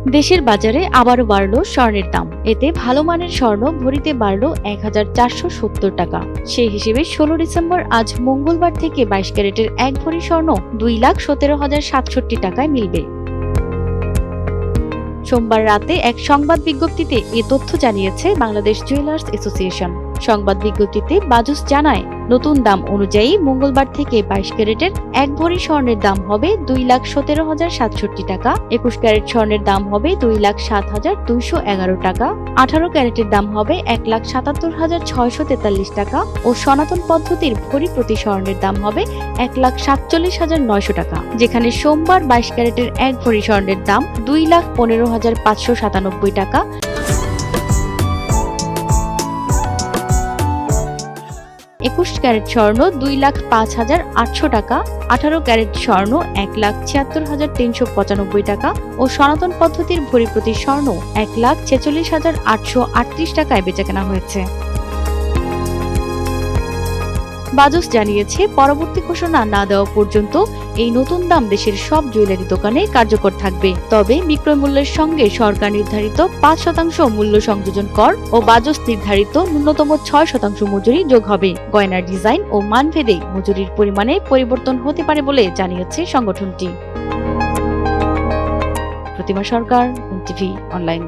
দেশের বাজারে আবারও বাড়ল স্বর্ণের দাম। এতে ভালো মানের স্বর্ণ ভরিতে বাড়ল ১,৪৭০ টাকা। সেই হিসেবে ১৬ ডিসেম্বর আজ মঙ্গলবার থেকে ২২ ক্যারেটের ১ ভরি স্বর্ণ ২,১৭,০৬৭ টাকায় মিলবে। সোমবার রাতে এক সংবাদ বিজ্ঞপ্তিতে এ তথ্য জানিয়েছে বাংলাদেশ জুয়েলার্স অ্যাসোসিয়েশন। সংবাদ বিজ্ঞপ্তিতে বাজুস জানায়, নতুন দাম অনুযায়ী মঙ্গলবার থেকে ২২ ক্যারেটের ১ ভরি স্বর্ণের দাম হবে ২,১৭,০৬৭ টাকা, ২১ ক্যারেট স্বর্ণের দাম হবে ২,০৭,২১১ টাকা, ১৮ ক্যারেটের দাম হবে ১,৭৭,৬৪৩ টাকা ও সনাতন পদ্ধতির ভরি প্রতি স্বর্ণের দাম হবে ১,৪৭,৯০০ টাকা। যেখানে সোমবার ২২ ক্যারেটের ১ ভরি স্বর্ণের দাম ২,১৫,৫৯৭ টাকা, ২১ ক্যারেট স্বর্ণ ২,০৫,৮০০ টাকা, ১৮ ক্যারেট স্বর্ণ ১,৭৬,৩৯৫ টাকা ও সনাতন পদ্ধতির ভরি প্রতি স্বর্ণ ১,৪৬,৮৩৮ টাকায় বেচাকেনা হয়েছে। বাজুস জানিয়েছে, পরবর্তী ঘোষণা না দেওয়া পর্যন্ত এই নতুন দাম দেশের সব জুয়েলারি দোকানে কার্যকর থাকবে। তবে বিক্রয় মূল্যের সঙ্গে সরকার নির্ধারিত ৫% মূল্য সংযোজন কর ও বাজুস নির্ধারিত ন্যূনতম ৬% মজুরি যোগ হবে। গয়নার ডিজাইন ও মানভেদে মজুরির পরিমাণে পরিবর্তন হতে পারে বলে জানিয়েছে সংগঠনটি। প্রতিমা সরকার, টিভি অনলাইন।